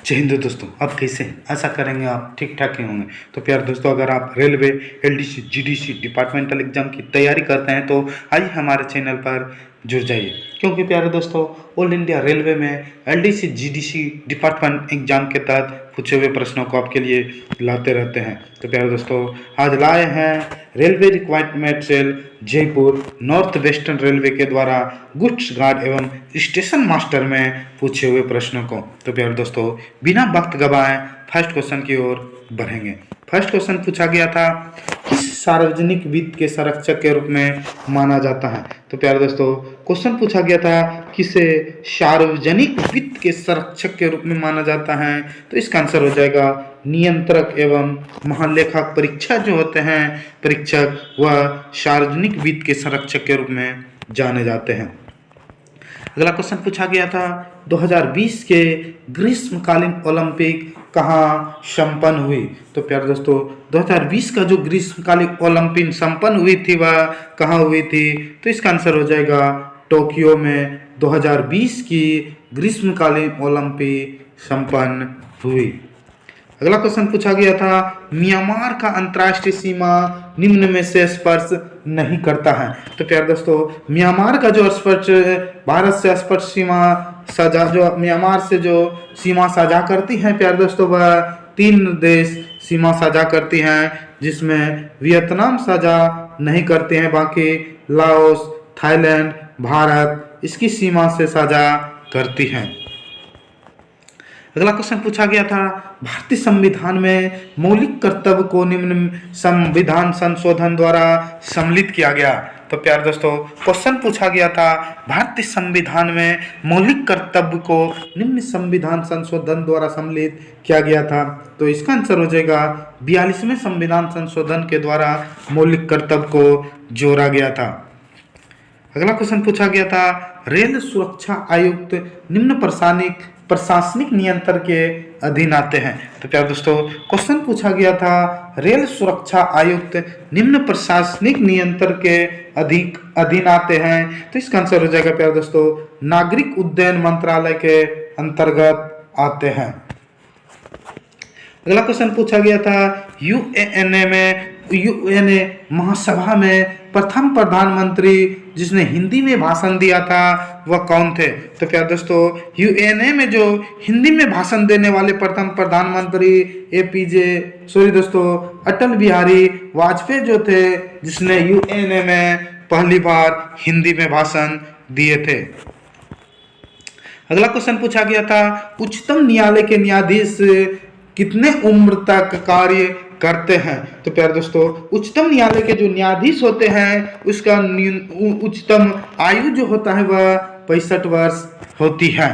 जय हिंद दोस्तों, आप कैसे हैं? आशा करेंगे आप ठीक ठाक ही होंगे। तो प्यार दोस्तों, अगर आप railway, LDC, GDC departmental exam की तैयारी करते हैं तो आइए हमारे चैनल पर जुड़ जाइए, क्योंकि प्यारे दोस्तों ऑल इंडिया रेलवे में एलडीसी, जीडीसी डिपार्टमेंट एग्जाम के तहत पूछे हुए प्रश्नों को आपके लिए लाते रहते हैं। तो प्यारे दोस्तों, आज लाए हैं railway requirement cell Jaipur north western railway के द्वारा गुड्स गार्ड एवं स्टेशन मास्टर में पूछे हुए प्रश्नों को। तो प्यारे दोस्तों, बिना वक्त गवाए फर्स्ट क्वेश्चन की ओर बढ़ेंगे। फर्स्ट क्वेश्चन पूछा गया था, किस सार्वजनिक वित्त के संरक्षक के रूप में माना जाता है? तो प्यारे दोस्तों, क्वेश्चन पूछा गया था किसे सार्वजनिक वित्त के संरक्षक के रूप में माना जाता है? तो इसका आंसर हो जाएगा नियंत्रक एवं महालेखा परीक्षक जो होते हैं परीक्षक, वह सार्वजनिक वित्त के संरक्षक के रूप में जाने जाते हैं। अगला क्वेश्चन पूछा गया था 2020 के ग्रीष्मकालीन ओलंपिक कहाँ संपन्न हुई? तो प्यारे दोस्तों, 2020 का जो ग्रीष्मकालीन ओलंपिक संपन्न हुई थी वह कहाँ हुई थी? तो इसका आंसर हो जाएगा टोक्यो में 2020 की ग्रीष्मकालीन ओलंपिक संपन्न हुई। अगला क्वेश्चन पूछा गया था, म्यांमार का अंतर्राष्ट्रीय सीमा निम्न में से स्पर्श नहीं करता है? तो प्यारे दोस्तों, म्यांमार का जो स्पर्श भारत से स्पर्श सीमा साझा जो म्यांमार से जो सीमा साझा करती हैं प्यारे दोस्तों, वह 3 देश सीमा साझा करती हैं, जिसमें वियतनाम साझा नहीं करते हैं, बाकी लाओस, थाईलैंड, भारत इसकी सीमा से साझा करती हैं। अगला क्वेश्चन पूछा गया था, भारतीय संविधान में मौलिक कर्तव्य को निम्न संविधान संशोधन द्वारा सम्मिलित किया गया? तो प्यारे दोस्तों, क्वेश्चन पूछा गया था भारतीय संविधान में मौलिक कर्तव्य को निम्न संविधान संशोधन द्वारा सम्मिलित किया गया था। तो इसका आंसर हो जाएगा 42वें संविधान संशोधन के द्वारा मौलिक कर्तव्य को जोड़ा गया था। अगला क्वेश्चन पूछा गया था, रेल सुरक्षा आयुक्त निम्न प्रशासनिक नियंत्रण के अधीन आते हैं? तो प्यारे दोस्तों, क्वेश्चन पूछा गया था रेल सुरक्षा आयुक्त निम्न प्रशासनिक नियंत्रण के अधीन आते हैं? तो इसका आंसर हो जाएगा प्यारे दोस्तों नागरिक उड्डयन मंत्रालय के अंतर्गत आते हैं। अगला क्वेश्चन पूछा गया था, यूएनए महासभा में प्रथम प्रधानमंत्री जिसने हिंदी में भाषण दिया था वह कौन थे? तो प्यारे दोस्तों, यूएनए में जो हिंदी में भाषण देने वाले प्रथम प्रधानमंत्री अटल बिहारी वाजपेयी जो थे, जिसने यूएनए में पहली बार हिंदी में भाषण दिए थे। अगला क्वेश्चन पूछा गया था, उच्चतम न्यायालय के न्यायाधीश कितने उम्र तक कार्य करते हैं? तो प्यारे दोस्तों, उच्चतम न्यायालय के जो न्यायाधीश होते हैं उसका उच्चतम आयु जो होता है वह 65 वर्ष होती है।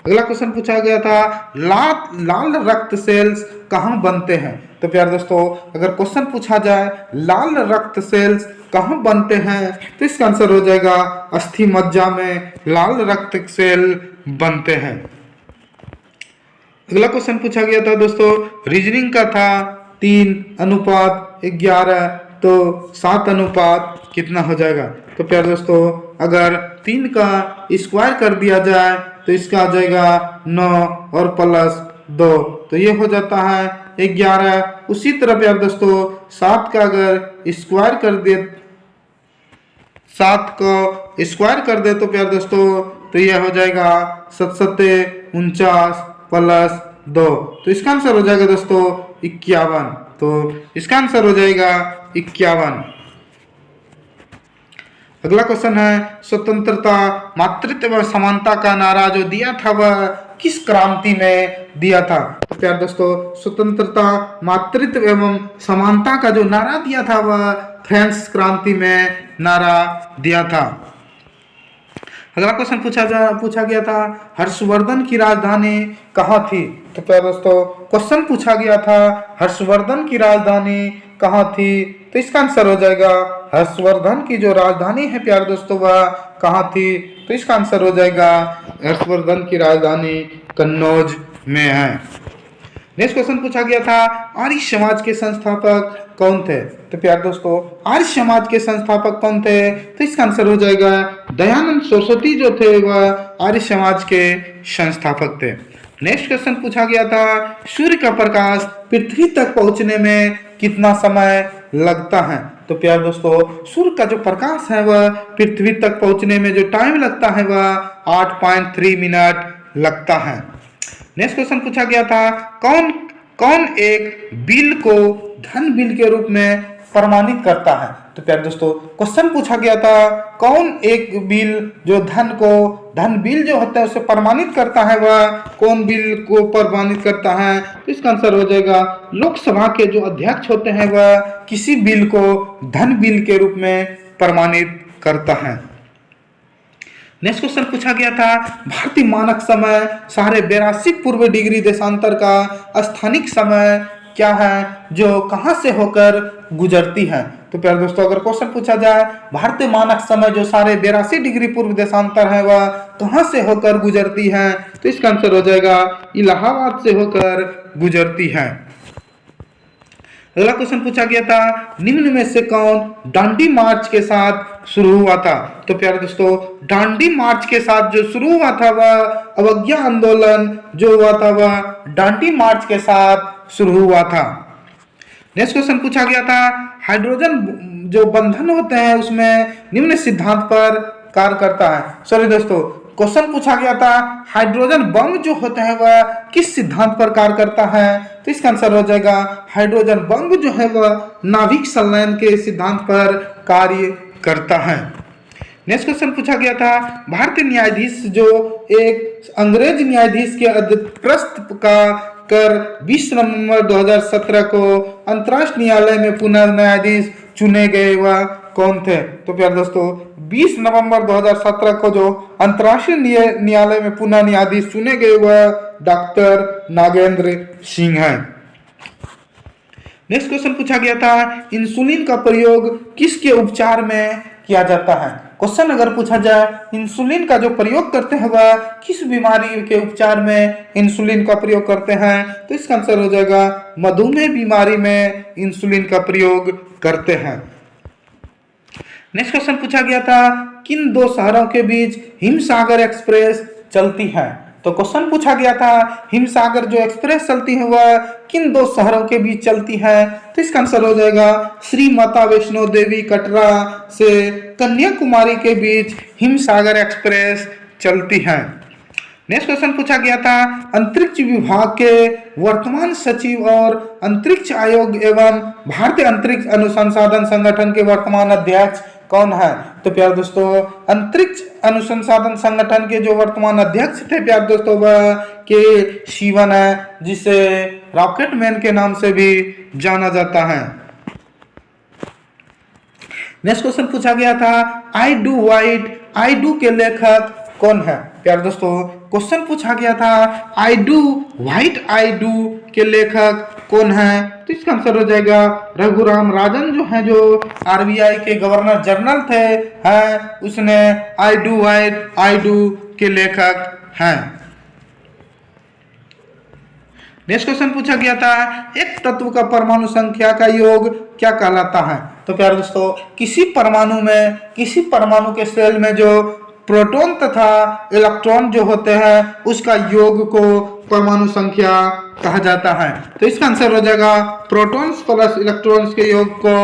अगला क्वेश्चन पूछा गया था, लाल रक्त सेल्स कहाँ बनते हैं? तो प्यारे दोस्तों, अगर क्वेश्चन पूछा जाए लाल रक्त सेल्स कहाँ बनते हैं, तो इसका आंसर हो जाएगा अस्थि मज्जा में लाल रक्त सेल बनते हैं। अगला क्वेश्चन पूछा गया था दोस्तों, रीजनिंग का था 3:11, तो 7 कितना हो जाएगा? तो प्यारे दोस्तों, अगर 3 का स्क्वायर कर दिया जाए तो इसका आ जाएगा 9 और +2, तो ये हो जाता है 11। उसी तरह प्यारे दोस्तों 7 का अगर स्क्वायर कर दे 7 को स्क्वायर कर दे तो प्यारे दोस्तों तो यह हो जाएगा 7 49 +2, तो इसका आंसर हो जाएगा दोस्तों 51। तो इसका आंसर हो जाएगा 51। अगला क्वेश्चन है, स्वतंत्रता मातृत्व एवं समानता का नारा जो दिया था वह किस क्रांति में दिया था? तो प्यारे दोस्तों, स्वतंत्रता मातृत्व एवं समानता का जो नारा दिया था वह फ्रेंच क्रांति में नारा दिया था। अगला क्वेश्चन पूछा गया था, हर्षवर्धन की राजधानी कहाँ थी? तो प्यारे दोस्तों, क्वेश्चन पूछा गया था हर्षवर्धन की राजधानी कहाँ थी? तो इसका आंसर हो जाएगा हर्षवर्धन की जो राजधानी है प्यारे दोस्तों वह कहाँ थी? तो इसका आंसर हो जाएगा हर्षवर्धन की राजधानी कन्नौज में है। नेक्स्ट क्वेश्चन पूछा गया था, आर्य समाज के संस्थापक कौन थे? तो प्यारे दोस्तों, आर्य समाज के संस्थापक कौन थे? तो इसका आंसर हो जाएगा दयानंद सरस्वती जो थे वह आर्य समाज के संस्थापक थे। नेक्स्ट क्वेश्चन पूछा गया था, सूर्य का प्रकाश पृथ्वी तक पहुंचने में कितना समय लगता है? तो प्यारे दोस्तों, सूर्य का जो प्रकाश है वह पृथ्वी तक पहुंचने में जो टाइम लगता है वह 8.3 मिनट लगता है। नेक्स्ट क्वेश्चन पूछा गया था, कौन कौन एक बिल को धन बिल के रूप में प्रमाणित करता है? तो प्यारे दोस्तों, क्वेश्चन पूछा गया था, कौन एक बिल जो धन बिल जो होता है उसे प्रमाणित करता है, वह कौन बिल को प्रमाणित करता है? तो इसका आंसर हो जाएगा, लोकसभा के जो अध्यक्ष होते हैं वह किसी बिल को धन बिल के रूप में प्रमाणित करता है। नेक्स्ट क्वेश्चन पूछा गया था, भारतीय मानक समय 82.5 पूर्व डिग्री देशांतर का स्थानिक समय क्या है जो कहां से होकर गुजरती है? तो प्यारे दोस्तों, अगर क्वेश्चन पूछा जाए भारतीय मानक समय जो 82.5 डिग्री पूर्व देशांतर है वह कहां से होकर गुजरती है? तो इसका आंसर हो जाएगा, इलाहाबाद से होकर गुजरती है। अगला क्वेश्चन पूछा गया था, निम्न में से कौन दांडी मार्च के साथ शुरू हुआ था? तो प्यारे दोस्तों, दांडी मार्च के साथ जो शुरू हुआ था वह अवज्ञा आंदोलन जो हुआ था वह दांडी मार्च के साथ शुरू हुआ था। नेक्स्ट क्वेश्चन पूछा गया था, हाइड्रोजन जो बंधन होते हैं उसमें निम्न सिद्धांत पर कार्य करता है। सॉरी दोस्तों, क्वेश्चन पूछा गया था, हाइड्रोजन बम जो होते हैं वह किस सिद्धांत पर कार्य करता है? तो इसका आंसर हो जाएगा, हाइड्रोजन बम जो है वह नाभिक संलयन के सिद्धांत पर कार्य करता है। नेक्स्ट क्वेश्चन पूछा गया था, भारतीय न्यायाधीश जो एक अंग्रेज न्यायाधीश के अध्यक्षता का कर 20 नवंबर 2017 को अंतर्राष्ट्रीय न्यायालय में पुनः न्यायाधीश चुने गए वह कौन थे? तो प्यारे दोस्तों, 20 नवंबर 2017 को जो अंतर्राष्ट्रीय न्यायालय में पुनः न्यायाधीश चुने गए वह डॉक्टर नागेंद्र सिंह हैं। नेक्स्ट क्वेश्चन पूछा गया था, इंसुलिन का प्रयोग किसके उपचार में किया जाता है? क्वेश्चन अगर पूछा जाए इंसुलिन का जो प्रयोग करते हैं वह किस बीमारी के उपचार में इंसुलिन का प्रयोग करते हैं? तो इसका आंसर हो जाएगा, मधुमेह बीमारी में इंसुलिन का प्रयोग करते हैं। नेक्स्ट क्वेश्चन पूछा गया था, किन दो शहरों के बीच हिमसागर एक्सप्रेस चलती है? तो क्वेश्चन पूछा गया था, हिमसागर जो एक्सप्रेस चलती है वह किन दो शहरों के बीच चलती है? तो इसका आंसर हो जाएगा, श्री माता वैष्णो देवी कटरा से कन्याकुमारी के बीच हिमसागर एक्सप्रेस चलती है। नेक्स्ट क्वेश्चन पूछा गया था, अंतरिक्ष विभाग के वर्तमान सचिव और अंतरिक्ष आयोग एवं भारतीय अंतरिक्ष अनुसंधान संगठन के वर्तमान अध्यक्ष कौन है? तो प्यारे दोस्तों, अंतरिक्ष अनुसंधान संगठन के जो वर्तमान अध्यक्ष थे प्यारे दोस्तों वह के शिवन है, जिसे रॉकेट मैन के नाम से भी जाना जाता है। नेक्स्ट क्वेश्चन पूछा गया था, I do white I do के लेखक कौन है? प्यारे दोस्तों, क्वेश्चन पूछा गया था, I do white I do के लेखक कौन है? तो इसका आंसर हो जाएगा, रघुराम राजन जो है जो आरबीआई के गवर्नर जनरल थे हैं, उसने I do white I do के लेखक हैं। नेक्स्ट क्वेश्चन पूछा गया था, एक तत्व का परमाणु संख्या का योग क्या कहलाता है? तो प्यारे दोस्तों, किसी परमाणु के सेल में जो प्रोटॉन तथा इलेक्ट्रॉन जो होते हैं उसका योग को परमाणु संख्या कहा जाता है। तो इसका आंसर हो जाएगा, प्रोटॉन्स प्लस इलेक्ट्रॉन्स के योग को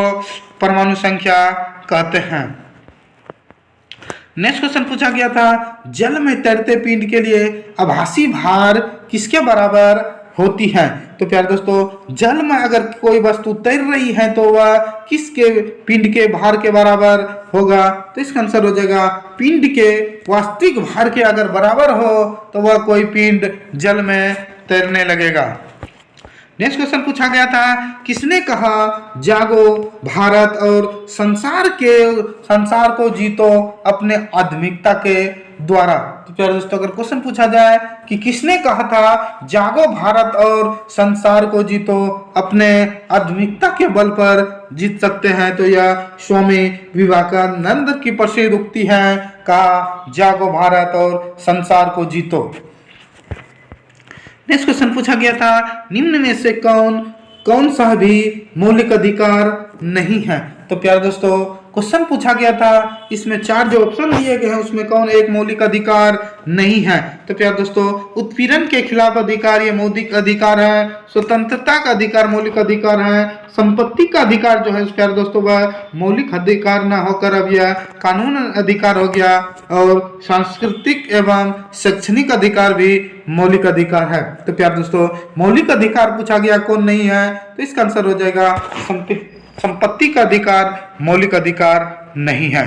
परमाणु संख्या कहते हैं। नेक्स्ट क्वेश्चन पूछा गया था, जल में तैरते पिंड के लिए आभासी भार किसके बराबर होती है? तो प्यारे दोस्तों, जल में अगर कोई वस्तु तैर रही है तो वह किसके पिंड के भार के बराबर होगा? तो इसका आंसर हो जाएगा, पिंड के वास्तविक भार के अगर बराबर हो तो वह कोई पिंड जल में तैरने लगेगा। नेक्स्ट क्वेश्चन पूछा गया था, किसने कहा जागो भारत और संसार को जीतो अपने आध्यात्मिकता के द्वारा? तो प्यारे दोस्तों, अगर क्वेश्चन पूछा जाए कि किसने कहा था जागो भारत और संसार को जीतो अपने आध्यात्मिकता के बल पर जीत सकते हैं, तो यह स्वामी विवेकानंद की प्रसिद्ध उक्ति है, कहा जागो भारत और संसार को जीतो। नेक्स्ट क्वेश्चन पूछा गया था, निम्न में से कौन सा भी मौलिक अधिकार नहीं है? तो प्यारे दोस्तों, क्वेश्चन पूछा गया था, इसमें 4 जो ऑप्शन दिए गए हैं उसमें कौन एक मौलिक अधिकार नहीं है? तो प्यारे दोस्तों, उत्पीड़न के खिलाफ अधिकार ये मौलिक अधिकार है, स्वतंत्रता का अधिकार मौलिक अधिकार है, संपत्ति का अधिकार जो है प्यारे दोस्तों वह मौलिक अधिकार न होकर अब यह कानून अधिकार हो गया, और सांस्कृतिक एवं शैक्षणिक अधिकार भी मौलिक अधिकार है। तो प्यारे दोस्तों, मौलिक अधिकार पूछा गया कौन नहीं है, तो इसका आंसर हो जाएगा संपत्ति का अधिकार मौलिक अधिकार नहीं है।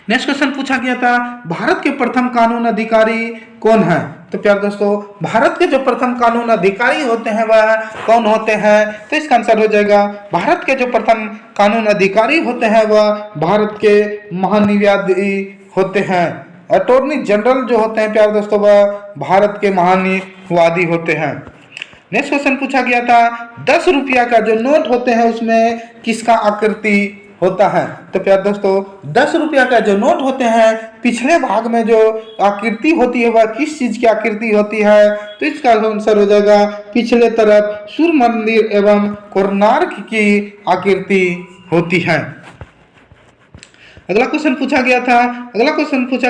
नेक्स्ट क्वेश्चन पूछा गया था, भारत के प्रथम कानून अधिकारी कौन है? तो प्यारे दोस्तों, भारत के जो प्रथम कानून अधिकारी होते हैं वह कौन होते हैं? तो इसका आंसर हो जाएगा, भारत के जो प्रथम कानून अधिकारी होते हैं वह भारत के महान्यायाधीश होते हैं। अटॉर्नी जनरल जो होते हैं प्यारे दोस्तों वह भारत के महान्यायाधीश होते हैं। नेक्स्ट क्वेश्चन पूछा गया था, 10 रुपया का जो नोट होते हैं उसमें किसका आकृति होता है? तो प्यारे दोस्तों, 10 रुपया का जो नोट होते हैं पिछले भाग में जो आकृति होती है वह किस चीज की आकृति होती है? तो इसका आंसर हो जाएगा, पिछले तरफ सूर्य मंदिर एवं कोणार्क की आकृति होती है। अगला क्वेश्चन पूछा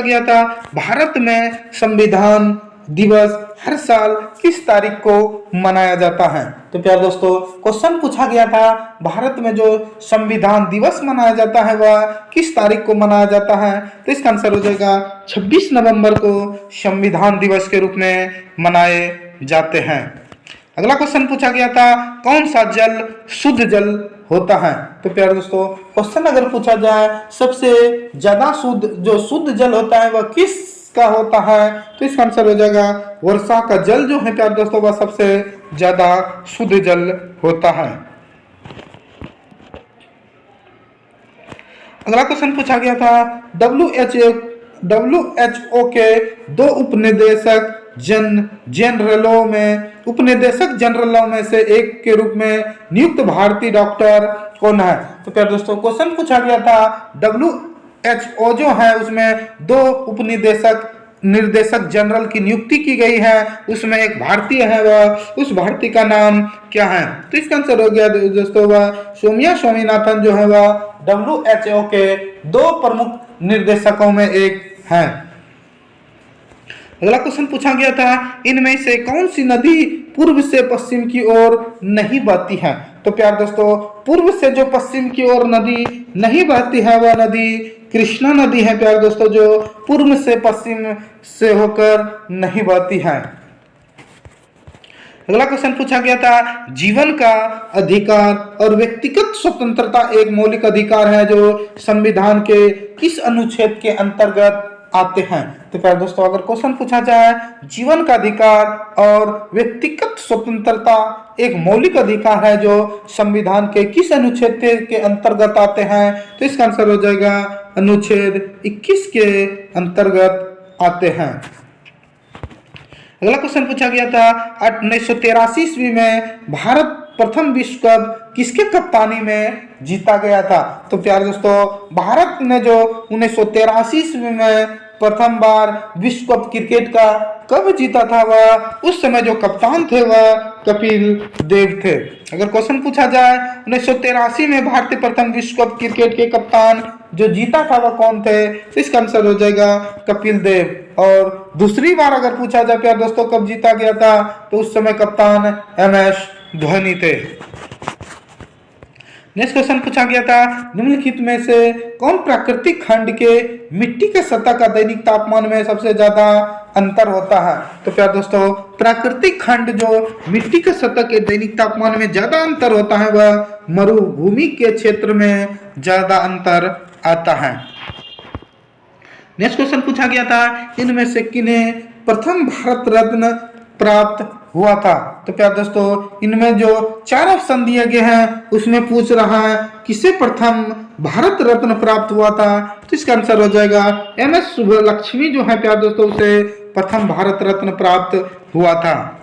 गया था, भारत में संविधान दिवस हर साल किस तारीख को मनाया जाता है? तो प्यारे दोस्तों, क्वेश्चन पूछा गया था, भारत में जो संविधान दिवस मनाया जाता है वह किस तारीख को मनाया जाता है? तो इसका आंसर हो जाएगा 26 नवंबर को संविधान दिवस के रूप में मनाए जाते हैं। अगला क्वेश्चन पूछा गया था, कौन सा जल शुद्ध जल होता है? तो प्यारे दोस्तों, क्वेश्चन अगर पूछा जाए सबसे ज्यादा शुद्ध जल होता है वह किस का होता है? तो इसका आंसर हो जाएगा, वर्षा का जल जो है प्यारे दोस्तों वह सबसे ज्यादा शुद्ध जल होता है। अगला क्वेश्चन पूछा गया था, WHO के 2 उपनिदेशक जनरलों में से एक के रूप में नियुक्त भारतीय डॉक्टर कौन है? तो प्यारे दोस्तों, क्वेश्चन पूछा गया था, WHO जो है उसमें 2 निर्देशक जनरल की नियुक्ति की गई है, उसमें एक भारतीय है, वह उस भारतीय का नाम क्या है? तो इसका आंसर हो गया दोस्तों वह सौम्या स्वामीनाथन जो है वह WHO के 2 प्रमुख निर्देशकों में एक है। अगला क्वेश्चन पूछा गया था, इनमें से कौन सी नदी पूर्व से पश्चिम की ओर नहीं बहती है? तो प्यारे दोस्तों, पूर्व से जो पश्चिम की ओर नदी नहीं बहती है वह नदी कृष्णा नदी है प्यारे दोस्तों, जो पूर्व से पश्चिम से होकर नहीं बहती है। अगला क्वेश्चन पूछा गया था, जीवन का अधिकार और व्यक्तिगत स्वतंत्रता एक मौलिक अधिकार है जो संविधान के किस अनुच्छेद के अंतर्गत आते हैं? तो प्यारे दोस्तों, अगर क्वेश्चन पूछा जाए जीवन का अधिकार और व्यक्तिगत स्वतंत्रता एक मौलिक अधिकार है जो संविधान के किस अनुच्छेद के अंतर्गत आते हैं? तो इसका आंसर हो जाएगा अनुच्छेद 21 के अंतर्गत आते हैं। अगला क्वेश्चन पूछा गया था, 1983 ईस्वी में भारत प्रथम विश्व कप किसके कप्तानी में जीता गया था? तो प्यारे दोस्तों, भारत ने जो 1983 ईस्वी में प्रथम बार विश्व कप क्रिकेट का कब जीता था वह उस समय जो कप्तान थे वह कपिल देव थे। अगर क्वेश्चन पूछा जाए 1983 में भारतीय प्रथम विश्व कप क्रिकेट के कप्तान जो जीता था वह कौन थे? तो इसका आंसर हो जाएगा कपिल देव। और दूसरी बार अगर पूछा जाए प्यारे दोस्तों कब जीता गया था, तो उस समय कप्तान MS धोनी थे। नेक्स्ट क्वेश्चन पूछा गया था, निम्नलिखित में से कौन प्राकृतिक खंड के मिट्टी के सतह का दैनिक तापमान में सबसे ज्यादा अंतर होता है? तो प्यारे दोस्तों, प्राकृतिक खंड जो मिट्टी के सतह के दैनिक तापमान में ज्यादा अंतर होता है वह मरुभूमि के क्षेत्र में ज्यादा अंतर आता है। नेक्स्ट क्वेश्चन पूछा गया था, इनमें से किन्हें प्रथम भारत रत्न प्राप्त हुआ था? तो प्यारे दोस्तों, इनमें जो 4 ऑप्शन दिए गए हैं उसमें पूछ रहा है किसे प्रथम भारत रत्न प्राप्त हुआ था? तो इसका आंसर हो जाएगा MS सुब्बलक्ष्मी जो है प्यारे दोस्तों उसे प्रथम भारत रत्न प्राप्त हुआ था।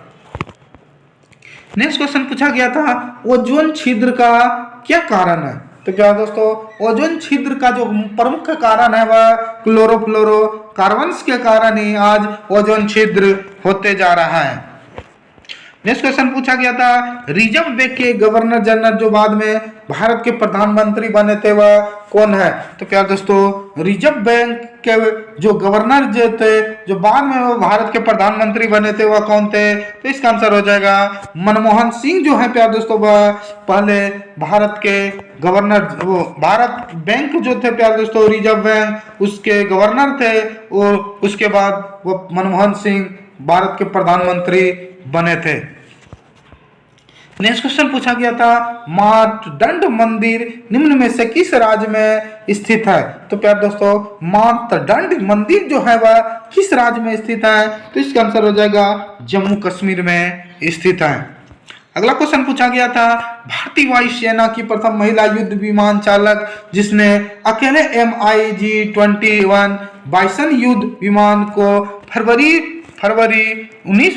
नेक्स्ट क्वेश्चन पूछा गया था, ओजोन छिद्र का क्या कारण है? तो प्यारे दोस्तों, ओजोन छिद्र का जो प्रमुख कारण है वह क्लोरोफ्लोरोकार्बन्स के कारण ही आज ओजोन छिद्र होते जा रहा है। नेक्स्ट क्वेश्चन पूछा गया था, रिजर्व बैंक के गवर्नर जनरल जो बाद में भारत के प्रधानमंत्री बने थे वह कौन है? तो प्यारे दोस्तों रिजर्व बैंक के जो गवर्नर जो थे, जो बाद में वो भारत के प्रधानमंत्री बने थे, वह कौन थे? तो इसका आंसर हो जाएगा मनमोहन सिंह जो है प्यारे दोस्तों, वह पहले भारत के गवर्नर, वो भारत बैंक जो थे प्यारे दोस्तों, रिजर्व बैंक, उसके गवर्नर थे और उसके बाद वो मनमोहन सिंह भारत के प्रधानमंत्री बने थे। नेक्स्ट क्वेश्चन पूछा गया था मार्तंड मंदिर निम्न में से किस राज्य में स्थित है? तो प्यारे दोस्तों मार्तंड मंदिर जो है वह किस राज्य में स्थित है? तो इसका आंसर हो जाएगा जम्मू कश्मीर में स्थित है। अगला क्वेश्चन पूछा गया था भारतीय वायुसेना की प्रथम महिला युद्ध विमान चालक जिसने अकेले MiG-21 बाइसन युद्ध विमान को 19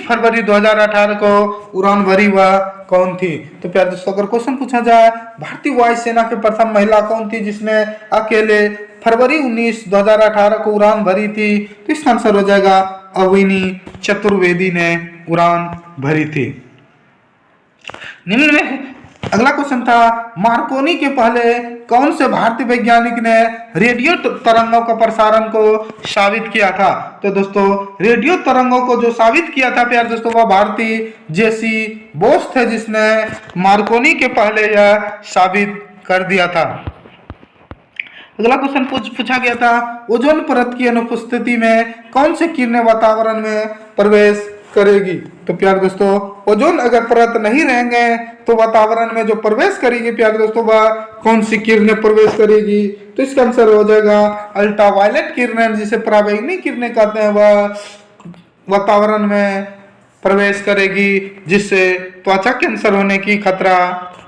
फरवरी 2018 को उड़ान भरी वह कौन थी? तो प्यारे दोस्तों अगर क्वेश्चन पूछा जाए भारतीय वायुसेना की प्रथम महिला कौन थी जिसने अकेले फरवरी 19 2018 को उड़ान भरी थी? तो इसका आंसर हो जाएगा अविनी चतुर्वेदी ने उड़ान भरी थी। निम्न में अगला क्वेश्चन था मार्कोनी के पहले कौन से भारतीय वैज्ञानिक ने रेडियो तरंगों का प्रसारण को साबित किया था? तो दोस्तों रेडियो तरंगों को जो साबित किया था प्यारे दोस्तों वह भारतीय जेसी बोस थे जिसने मार्कोनी के पहले यह साबित कर दिया था। अगला क्वेश्चन पूछा गया था ओजोन परत की अनुपस्थिति में कौन से किरणें वातावरण में प्रवेश करेगी? तो प्यारे दोस्तों ओजोन अगर परत नहीं रहेंगे तो वातावरण में जो प्रवेश करेगी प्यारे दोस्तों वह कौन सी किरणें प्रवेश करेगी? तो इसका आंसर हो जाएगा अल्ट्रावायलेट किरणें, जिसे पराबैंगनी किरणें कहते हैं, वह वातावरण में प्रवेश करेगी जिससे त्वचा कैंसर होने की खतरा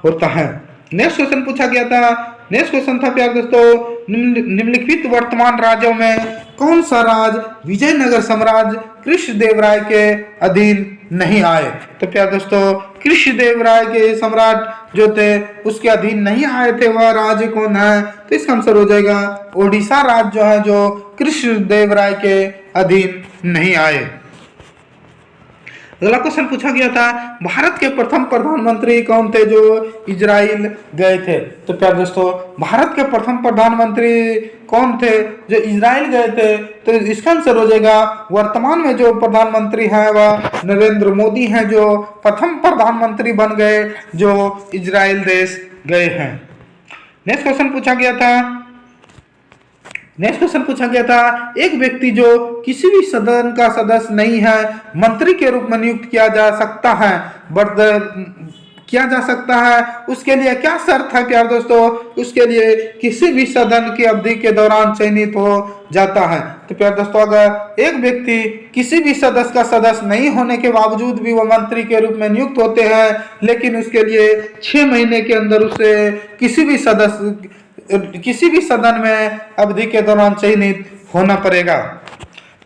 होता है। नेक्स्ट क्वेश्चन पूछा गया था, नेक्स्ट क्वेश्चन था प्यारे दोस्तों निम्नलिखित वर्तमान राज्यों में कौन सा राज्य विजयनगर साम्राज्य कृष्णदेवराय के अधीन नहीं आए? तो प्यारे दोस्तों कृष्णदेवराय के सम्राट जो थे उसके अधीन नहीं आए थे, वह राज्य कौन है? तो इसका आंसर हो जाएगा ओडिशा राज्य जो है जो कृष्णदेवराय के अधीन नहीं आए। अगला क्वेश्चन पूछा गया था भारत के प्रथम प्रधानमंत्री कौन थे जो इजराइल गए थे? तो प्यारे दोस्तों भारत के प्रथम प्रधानमंत्री कौन थे जो इजराइल गए थे? तो इसका आंसर हो जाएगा वर्तमान में जो प्रधानमंत्री हैं वह नरेंद्र मोदी हैं, जो प्रथम प्रधानमंत्री बन गए जो इजराइल देश गए हैं। नेक्स्ट क्वेश्चन पूछा गया था एक व्यक्ति जो किसी भी सदन का सदस्य नहीं है मंत्री के रूप में नियुक्त किया जा सकता है उसके लिए क्या शर्त है? प्यारे दोस्तों उसके लिए किसी भी सदन की अवधि के दौरान चयनित हो जाता है। तो प्यारे दोस्तों अगर एक व्यक्ति किसी भी सदस्य का सदस्य नहीं होने के बावजूद भी वो मंत्री के रूप में नियुक्त होते हैं, लेकिन उसके लिए 6 महीने के अंदर उसे किसी भी सदन में अवधि के दौरान चयनित होना पड़ेगा।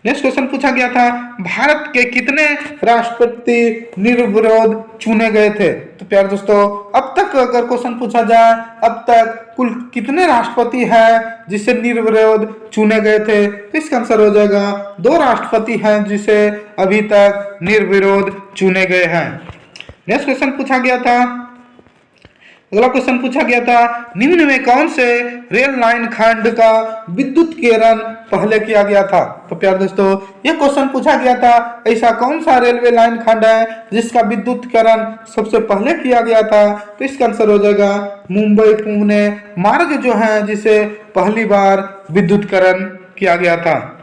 नेक्स्ट क्वेश्चन पूछा गया था भारत के कितने राष्ट्रपति निर्विरोध चुने गए थे? तो प्यारे दोस्तों अब तक अगर क्वेश्चन पूछा जाए अब तक कुल कितने राष्ट्रपति हैं जिसे निर्विरोध चुने गए थे? तो इसका आंसर हो जाएगा 2 राष्ट्रपति हैं जिसे अभी तक निर्विरोध चुने गए हैं। नेक्स्ट क्वेश्चन पूछा गया था, अगला क्वेश्चन पूछा गया था निम्न में कौन से रेल लाइन खंड का विद्युतीकरण पहले किया गया था? तो प्यारे दोस्तों यह क्वेश्चन पूछा गया था ऐसा कौन सा रेलवे लाइन खंड है जिसका विद्युतीकरण सबसे पहले किया गया था? तो इसका आंसर हो जाएगा मुंबई पुणे मार्ग जो है जिसे पहली बार विद्युतीकरण किया गया था।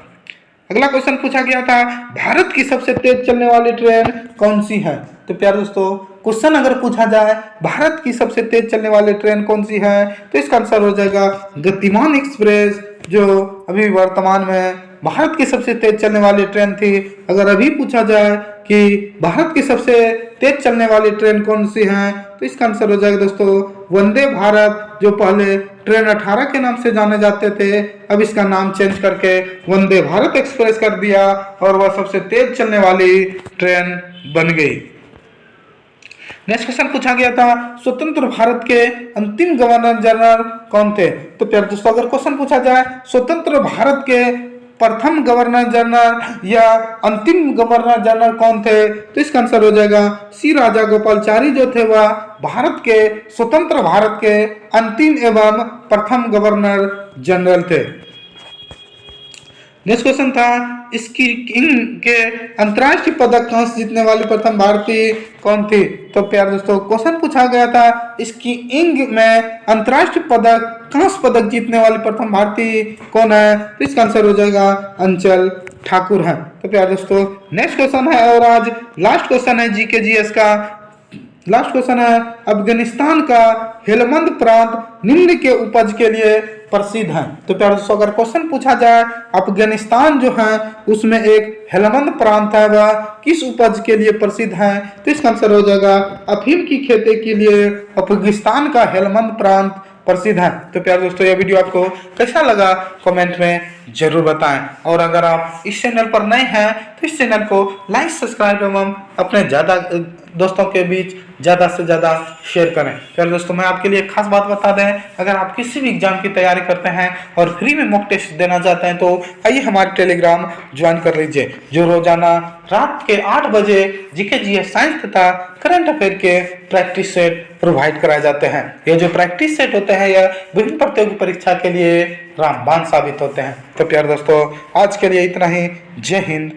अगला क्वेश्चन पूछा गया था भारत की सबसे तेज चलने वाली ट्रेन कौन सी है? तो प्यारे दोस्तों क्वेश्चन अगर पूछा जाए भारत की सबसे तेज चलने वाली ट्रेन कौन सी है? तो इसका आंसर हो जाएगा गतिमान एक्सप्रेस, जो अभी वर्तमान में भारत की सबसे तेज चलने वाली ट्रेन थी। अगर अभी पूछा जाए कि भारत की सबसे तेज चलने वाली ट्रेन कौन सी है? तो इसका आंसर हो जाएगा दोस्तों वंदे भारत, जो पहले ट्रेन 18 के नाम से जाने जाते थे, अब इसका नाम चेंज करके वंदे भारत एक्सप्रेस कर दिया और वह सबसे तेज चलने वाली ट्रेन बन गई। नेक्स्ट क्वेश्चन पूछा गया था स्वतंत्र भारत के अंतिम गवर्नर जनरल कौन थे? तो प्यारे दोस्तों अगर क्वेश्चन पूछा जाए स्वतंत्र भारत के प्रथम गवर्नर जनरल या अंतिम गवर्नर जनरल कौन थे? तो इसका आंसर हो जाएगा सी राजा गोपालचारी जो थे वह भारत के स्वतंत्र भारत के अंतिम एवं प्रथम गवर्नर जनरल थे। नेक्स्ट क्वेश्चन था स्कीइंग के अंतर्राष्ट्रीय पदक कांस्य जीतने वाली प्रथम भारतीय कौन थी? तो प्यारे दोस्तों क्वेश्चन पूछा गया था स्कीइंग में अंतर्राष्ट्रीय पदक कांस्य पदक जीतने वाली प्रथम भारतीय कौन है? तो इसका आंसर हो जाएगा अंचल ठाकुर है। तो प्यारे दोस्तों नेक्स्ट क्वेश्चन है और आज लास्ट क्वेश्चन है जीके जीएस का। लास्ट क्वेश्चन है अफगानिस्तान का हेलमंद प्रांत निम्न के उपज के लिए प्रसिद्ध है। तो प्यारे दोस्तों अगर क्वेश्चन पूछा जाए अफगानिस्तान जो है उसमें एक हेलमंद प्रांत है वह किस उपज के लिए प्रसिद्ध है? तो इसका आंसर हो जाएगा अफीम की खेती के लिए अफगानिस्तान का हेलमंद प्रांत प्रसिद्ध है। तो प्यारे दोस्तों यह वीडियो आपको कैसा लगा कमेंट में जरूर बताएं और अगर आप इस चैनल पर नए हैं तो इस चैनल को लाइक सब्सक्राइब एवं अपने ज़्यादा दोस्तों के बीच ज़्यादा से ज़्यादा शेयर करें। प्यारे दोस्तों मैं आपके लिए खास बात बता दें अगर आप किसी भी एग्जाम की तैयारी करते हैं और फ्री में मॉक टेस्ट देना चाहते हैं तो आइए हमारे टेलीग्राम ज्वाइन कर लीजिए जो रोजाना रात के 8 बजे जीके जीएस साइंस तथा करंट अफेयर के प्रैक्टिस सेट प्रोवाइड कराए जाते हैं। ये जो प्रैक्टिस सेट होते हैं यह विभिन्न प्रतियोगी परीक्षा के लिए रामबाण साबित होते हैं। तो प्यारे दोस्तों आज के लिए इतना ही। जय हिंद